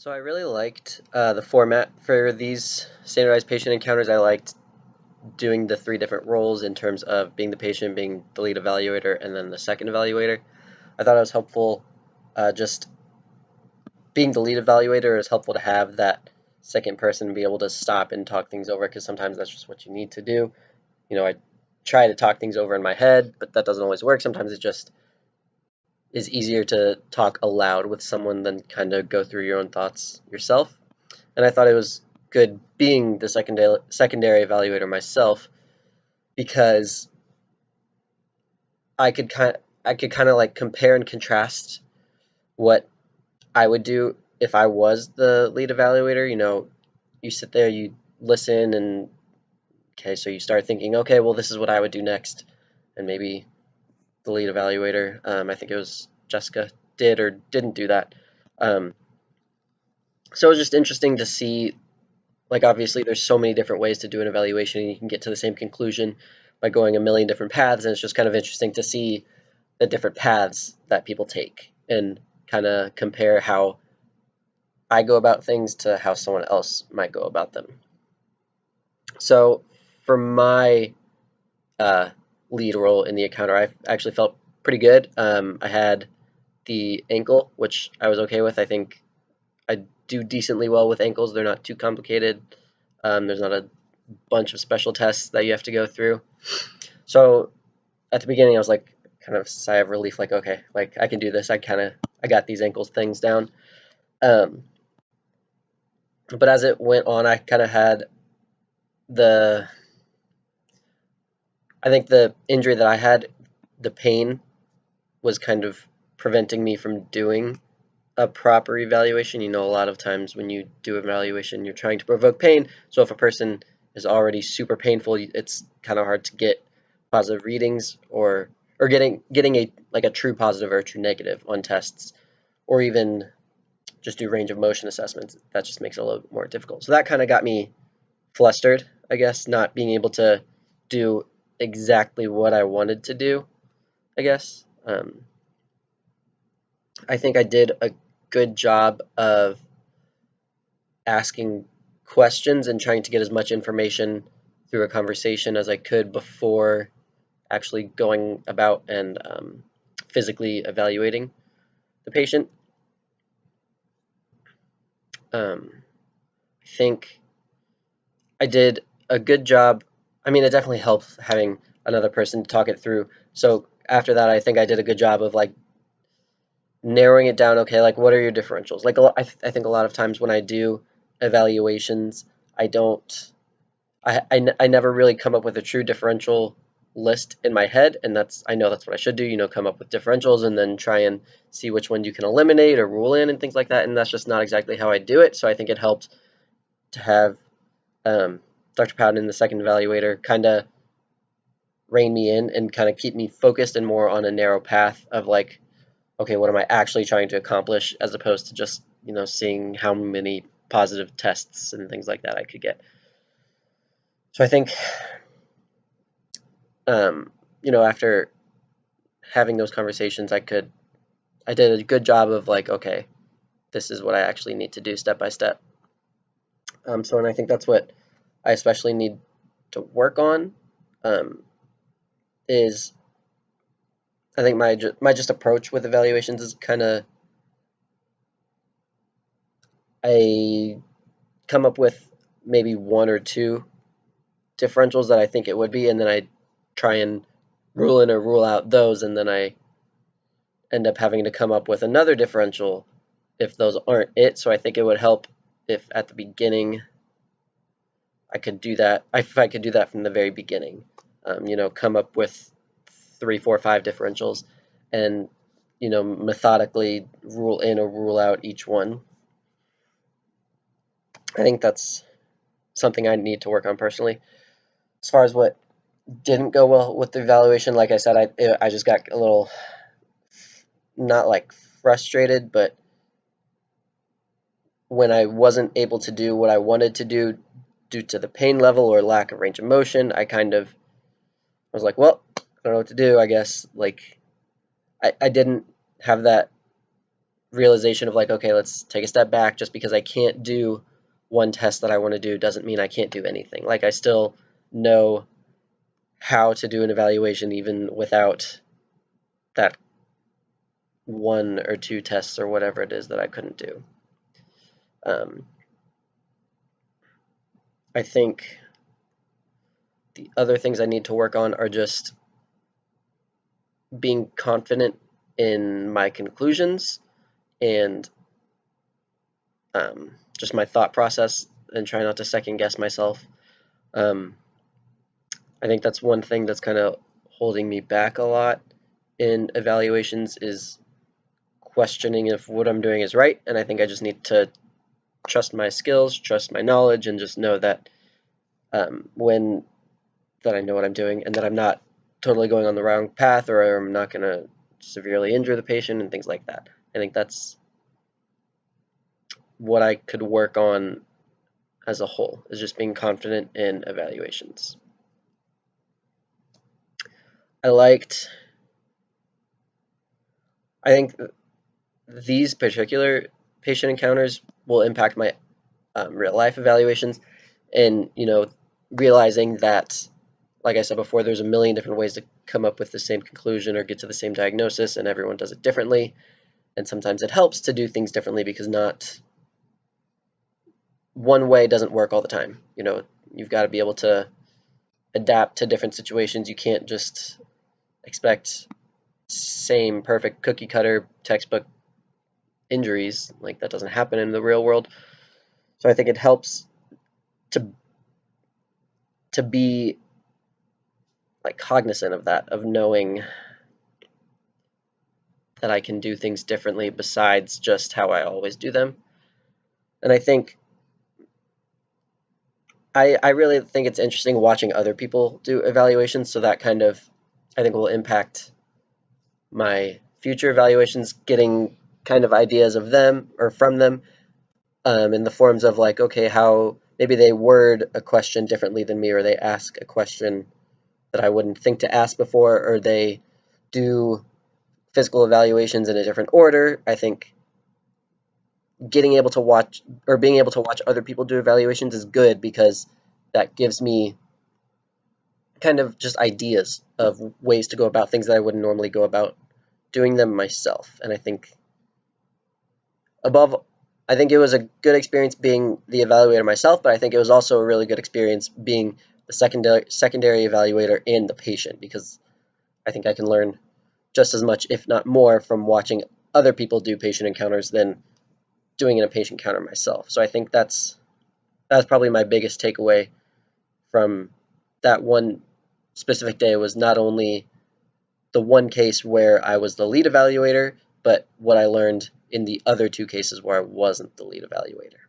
So I really liked the format for these standardized patient encounters. I liked doing the three different roles in terms of being the patient, being the lead evaluator, and then the second evaluator. I thought it was helpful, just being the lead evaluator is helpful to have that second person be able to stop and talk things over because sometimes that's just what you need to do. I try to talk things over in my head, but that doesn't always work. Sometimes it just is easier to talk aloud with someone than kind of go through your own thoughts yourself. And I thought it was good being the secondary evaluator myself because I could kind of like compare and contrast what I would do if I was the lead evaluator. You sit there, you listen, and okay, so you start thinking, okay, well, this is what I would do next, and maybe the lead evaluator, I think it was Jessica, did or didn't do that. Um, so it was just interesting to see. Like, obviously, there's so many different ways to do an evaluation, and you can get to the same conclusion by going a million different paths, and it's just kind of interesting to see the different paths that people take and kind of compare how I go about things to how someone else might go about them. So, for my uh, lead role in the encounter, I actually felt pretty good. I had the ankle, which I was okay with. I think I do decently well with ankles. They're not too complicated. There's not a bunch of special tests that you have to go through. So at the beginning, I was like, kind of sigh of relief, like, okay, like I can do this. I got these ankles things down. Um, but as it went on, I kind of had the, I think the injury that I had, the pain was kind of preventing me from doing a proper evaluation. A lot of times when you do evaluation, you're trying to provoke pain. So if a person is already super painful, it's kind of hard to get positive readings or getting a true positive or a true negative on tests, or even just do range of motion assessments. That just makes it a little more difficult. So that kind of got me flustered, I guess, not being able to do exactly what I wanted to do, I guess. I think I did a good job of asking questions and trying to get as much information through a conversation as I could before actually going about and physically evaluating the patient. I think I did a good job. I mean, it definitely helps having another person to talk it through. So after that, I think I did a good job of like narrowing it down. Okay, like what are your differentials? Like I think a lot of times when I do evaluations, I don't I never really come up with a true differential list in my head, and I know that's what I should do, come up with differentials and then try and see which one you can eliminate or rule in and things like that, and that's just not exactly how I do it. So I think it helped to have Dr. Powden, the second evaluator, kind of rein me in and kind of keep me focused and more on a narrow path of like, okay, what am I actually trying to accomplish, as opposed to just, seeing how many positive tests and things like that I could get. So I think, after having those conversations, I did a good job of like, okay, this is what I actually need to do step by step. And I think that's what I especially need to work on, is I think my just approach with evaluations is kind of, I come up with maybe one or two differentials that I think it would be, and then I try and rule in or rule out those, and then I end up having to come up with another differential if those aren't it. So I think it would help if at the beginning I could do that, if I could do that from the very beginning, come up with 3, 4, 5 differentials and, methodically rule in or rule out each one. I think that's something I need to work on personally. As far as what didn't go well with the evaluation, like I said, I just got a little, not like frustrated, but when I wasn't able to do what I wanted to do due to the pain level or lack of range of motion, I was like, well, I don't know what to do, I guess. Like, I didn't have that realization of like, okay, let's take a step back. Just because I can't do one test that I want to do doesn't mean I can't do anything. Like, I still know how to do an evaluation even without that one or two tests or whatever it is that I couldn't do. I think the other things I need to work on are just being confident in my conclusions and just my thought process, and try not to second guess myself. Um, I think that's one thing that's kind of holding me back a lot in evaluations, is questioning if what I'm doing is right. And I think I just need to trust my skills, trust my knowledge, and just know that when that I know what I'm doing, and that I'm not totally going on the wrong path, or I'm not going to severely injure the patient and things like that. I think that's what I could work on as a whole, is just being confident in evaluations. I think these particular patient encounters will impact my real life evaluations, and realizing that, like I said before, there's a million different ways to come up with the same conclusion or get to the same diagnosis, and everyone does it differently. And sometimes it helps to do things differently, because not one way doesn't work all the time. You've got to be able to adapt to different situations. You can't just expect same perfect cookie cutter textbook injuries. Like, that doesn't happen in the real world. So I think it helps to be like cognizant of that, of knowing that I can do things differently besides just how I always do them. And I think I really think it's interesting watching other people do evaluations, so that kind of, I think, will impact my future evaluations, getting kind of ideas of them or from them, in the forms of like, okay, how maybe they word a question differently than me, or they ask a question that I wouldn't think to ask before, or they do physical evaluations in a different order. I think being able to watch other people do evaluations is good, because that gives me kind of just ideas of ways to go about things that I wouldn't normally go about doing them myself. And above I think it was a good experience being the evaluator myself, but I think it was also a really good experience being the secondary evaluator and the patient, because I think I can learn just as much, if not more, from watching other people do patient encounters than doing a patient encounter myself. So I think that's probably my biggest takeaway from that one specific day, was not only the one case where I was the lead evaluator, but what I learned in the other two cases where I wasn't the lead evaluator.